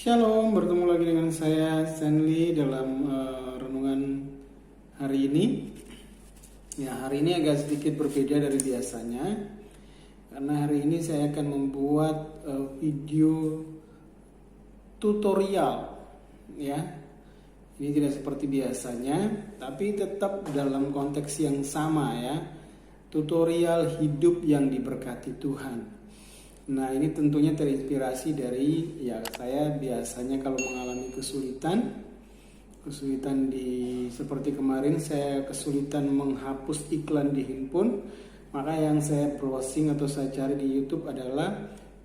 Shalom, bertemu lagi dengan saya Stanley dalam renungan hari ini. Ya, hari ini agak sedikit berbeda dari biasanya karena hari ini saya akan membuat video tutorial. Ya, ini tidak seperti biasanya, tapi tetap dalam konteks yang sama ya. Tutorial hidup yang diberkati Tuhan. Nah, ini tentunya terinspirasi dari saya biasanya kalau mengalami kesulitan seperti kemarin saya kesulitan menghapus iklan di handphone, maka yang saya browsing atau saya cari di YouTube adalah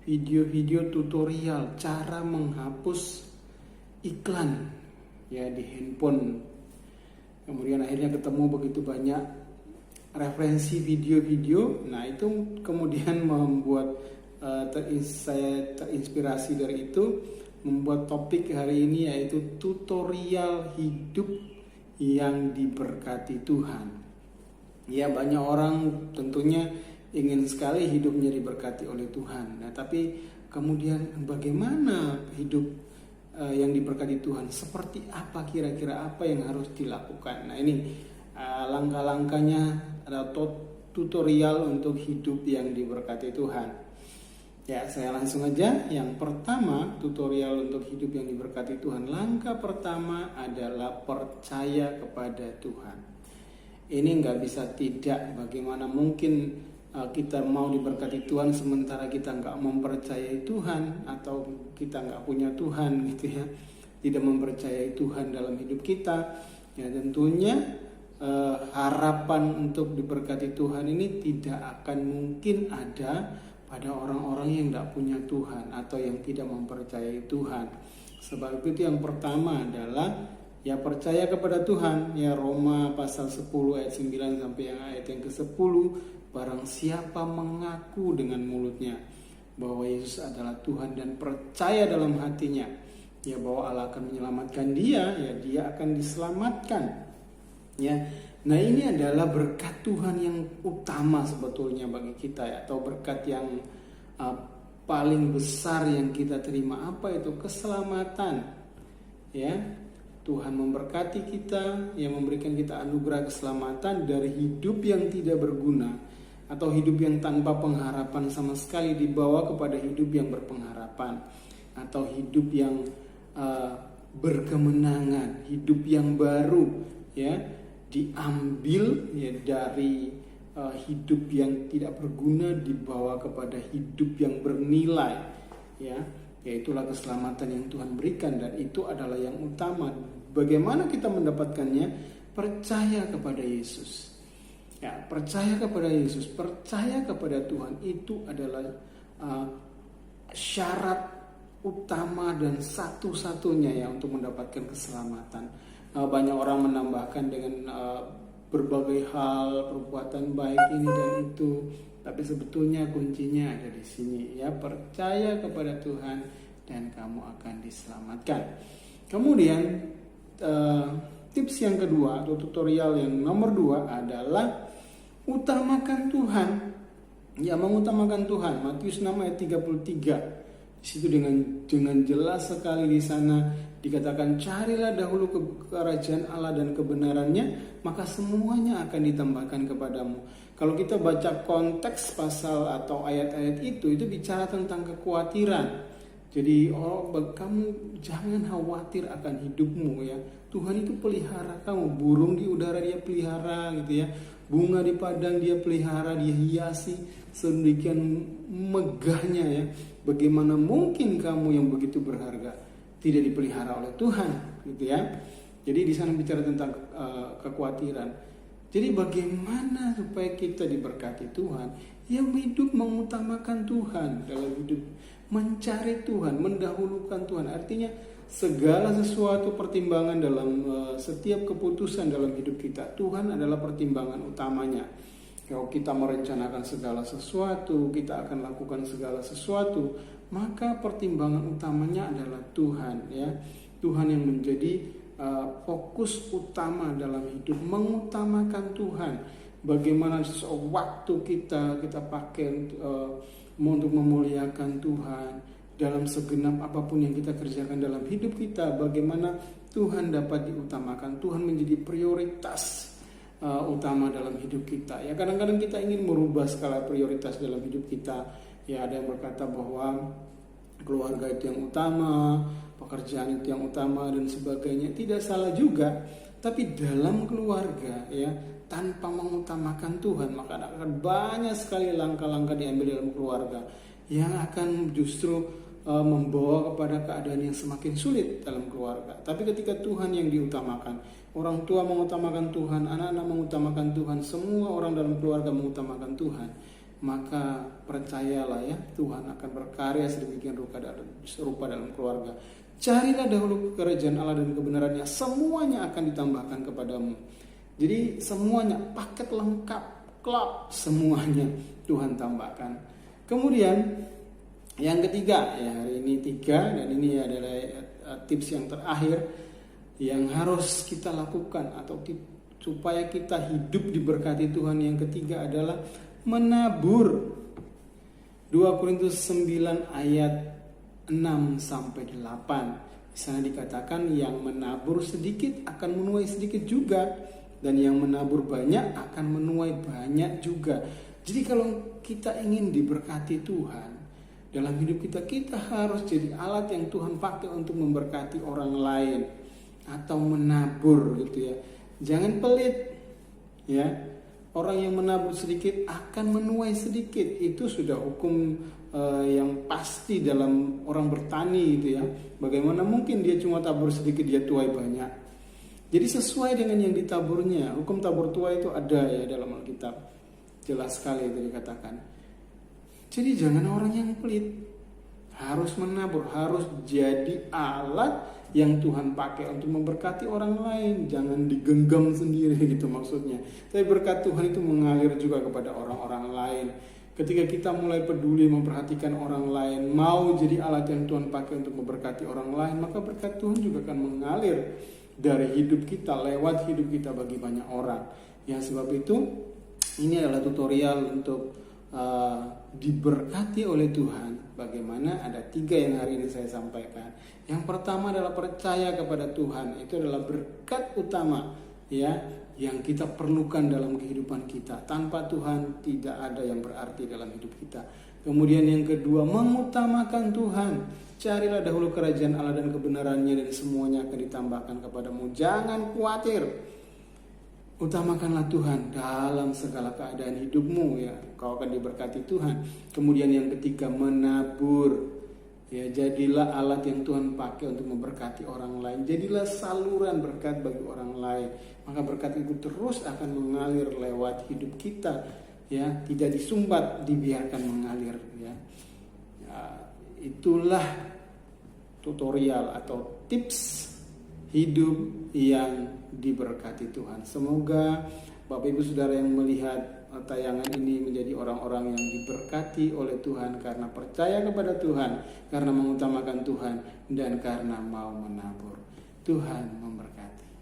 video-video tutorial cara menghapus iklan ya di handphone. Kemudian akhirnya ketemu begitu banyak referensi video-video. Nah, itu kemudian membuat saya terinspirasi dari itu membuat topik hari ini, yaitu tutorial hidup yang diberkati Tuhan. Ya, banyak orang tentunya ingin sekali hidupnya diberkati oleh Tuhan. Nah, tapi kemudian bagaimana hidup yang diberkati Tuhan? Seperti apa kira-kira apa yang harus dilakukan? Nah, ini langkah-langkahnya atau tutorial untuk hidup yang diberkati Tuhan. Ya, saya langsung aja. Yang pertama, tutorial untuk hidup yang diberkati Tuhan. Langkah pertama adalah percaya kepada Tuhan. Ini nggak bisa tidak. Bagaimana mungkin kita mau diberkati Tuhan sementara kita nggak mempercayai Tuhan, atau kita nggak punya Tuhan gitu ya, tidak mempercayai Tuhan dalam hidup kita. Ya, tentunya harapan untuk diberkati Tuhan ini tidak akan mungkin ada pada orang-orang yang tidak punya Tuhan atau yang tidak mempercayai Tuhan. Sebab itu yang pertama adalah ya percaya kepada Tuhan. Ya, Roma pasal 10 ayat 9 sampai yang ayat yang ke-10, barang siapa mengaku dengan mulutnya bahwa Yesus adalah Tuhan dan percaya dalam hatinya ya bahwa Allah akan menyelamatkan dia, ya dia akan diselamatkan. Ya. Nah, ini adalah berkat Tuhan yang utama sebetulnya bagi kita ya, atau berkat yang paling besar yang kita terima. Apa itu? Keselamatan. Ya, Tuhan memberkati kita, yang memberikan kita anugerah keselamatan dari hidup yang tidak berguna atau hidup yang tanpa pengharapan sama sekali, dibawa kepada hidup yang berpengharapan atau hidup yang berkemenangan, hidup yang baru ya. Diambil ya dari hidup yang tidak berguna, dibawa kepada hidup yang bernilai ya, yaitulah keselamatan yang Tuhan berikan, dan itu adalah yang utama. Bagaimana kita mendapatkannya? Percaya kepada Yesus ya, percaya kepada Yesus, percaya kepada Tuhan, itu adalah syarat utama dan satu-satunya ya untuk mendapatkan keselamatan. Banyak orang menambahkan dengan berbagai hal, perbuatan baik ini dan itu, tapi sebetulnya kuncinya ada di sini ya, percaya kepada Tuhan dan kamu akan diselamatkan. Kemudian tips yang kedua atau tutorial yang nomor 2 adalah utamakan Tuhan. Ya, mengutamakan Tuhan. Matius 6 ayat 33. Di situ dengan jelas sekali di sana dikatakan, carilah dahulu kerajaan Allah dan kebenarannya, maka semuanya akan ditambahkan kepadamu. Kalau kita baca konteks pasal atau ayat-ayat itu bicara tentang kekhawatiran. Jadi kamu jangan khawatir akan hidupmu ya. Tuhan itu pelihara kamu, burung di udara dia pelihara gitu ya. Bunga di padang dia pelihara, dia hiasi sedemikian megahnya ya. Bagaimana mungkin kamu yang begitu berharga tidak dipelihara oleh Tuhan gitu ya. Jadi di sana bicara tentang kekhawatiran. Jadi bagaimana supaya kita diberkati Tuhan? Ya, hidup mengutamakan Tuhan dalam hidup, mencari Tuhan, mendahulukan Tuhan. Artinya segala sesuatu pertimbangan dalam setiap keputusan dalam hidup kita, Tuhan adalah pertimbangan utamanya. Kalau kita merencanakan segala sesuatu, kita akan lakukan segala sesuatu, maka pertimbangan utamanya adalah Tuhan ya. Tuhan yang menjadi fokus utama dalam hidup, mengutamakan Tuhan. Bagaimana waktu kita pakai untuk memuliakan Tuhan, dalam segenap apapun yang kita kerjakan dalam hidup kita, bagaimana Tuhan dapat diutamakan, Tuhan menjadi prioritas utama dalam hidup kita. Ya, kadang-kadang kita ingin merubah skala prioritas dalam hidup kita. Ya, ada yang berkata bahwa keluarga itu yang utama, pekerjaan itu yang utama dan sebagainya. Tidak salah juga, tapi dalam keluarga ya, tanpa mengutamakan Tuhan, maka akan banyak sekali langkah-langkah diambil dalam keluarga yang akan justru membawa kepada keadaan yang semakin sulit dalam keluarga. Tapi ketika Tuhan yang diutamakan, orang tua mengutamakan Tuhan, anak-anak mengutamakan Tuhan, semua orang dalam keluarga mengutamakan Tuhan, maka percayalah ya, Tuhan akan berkarya sedemikian rupa dalam keluarga. Carilah dahulu kerajaan Allah dan kebenarannya, semuanya akan ditambahkan kepadamu. Jadi semuanya, paket lengkap, klub, semuanya Tuhan tambahkan. Kemudian yang ketiga, ya hari ini 3, dan ini adalah tips yang terakhir yang harus kita lakukan atau supaya kita hidup diberkati Tuhan. Yang ketiga adalah menabur. 2 Korintus 9 ayat 6-8. Di sana dikatakan yang menabur sedikit akan menuai sedikit juga, dan yang menabur banyak akan menuai banyak juga. Jadi kalau kita ingin diberkati Tuhan dalam hidup kita, kita harus jadi alat yang Tuhan pakai untuk memberkati orang lain atau menabur gitu ya. Jangan pelit ya. Orang yang menabur sedikit akan menuai sedikit. Itu sudah hukum yang pasti dalam orang bertani gitu ya. Bagaimana mungkin dia cuma tabur sedikit dia tuai banyak. Jadi sesuai dengan yang ditaburnya. Hukum tabur tuai itu ada ya dalam Alkitab. Jelas sekali itu dikatakan. Jadi jangan orang yang pelit, harus menabur, harus jadi alat yang Tuhan pakai untuk memberkati orang lain. Jangan digenggam sendiri gitu maksudnya. Tapi berkat Tuhan itu mengalir juga kepada orang-orang lain. Ketika kita mulai peduli memperhatikan orang lain, mau jadi alat yang Tuhan pakai untuk memberkati orang lain, maka berkat Tuhan juga akan mengalir dari hidup kita, lewat hidup kita bagi banyak orang. Yang sebab itu ini adalah tutorial untuk diberkati oleh Tuhan. Bagaimana? Ada 3 yang hari ini saya sampaikan. Yang pertama adalah percaya kepada Tuhan. Itu adalah berkat utama ya yang kita perlukan dalam kehidupan kita. Tanpa Tuhan tidak ada yang berarti dalam hidup kita. Kemudian yang kedua, mengutamakan Tuhan. Carilah dahulu kerajaan Allah dan kebenarannya, dan semuanya akan ditambahkan kepadamu. Jangan khawatir. Utamakanlah Tuhan dalam segala keadaan hidupmu ya. Kau akan diberkati Tuhan. Kemudian yang ketiga, menabur. Ya, jadilah alat yang Tuhan pakai untuk memberkati orang lain. Jadilah saluran berkat bagi orang lain. Maka berkat itu terus akan mengalir lewat hidup kita ya, tidak disumbat, dibiarkan mengalir ya. Itulah tutorial atau tips hidup yang diberkati Tuhan. Semoga Bapak Ibu Saudara yang melihat tayangan ini menjadi orang-orang yang diberkati oleh Tuhan karena percaya kepada Tuhan, karena mengutamakan Tuhan, dan karena mau menabur. Tuhan memberkati.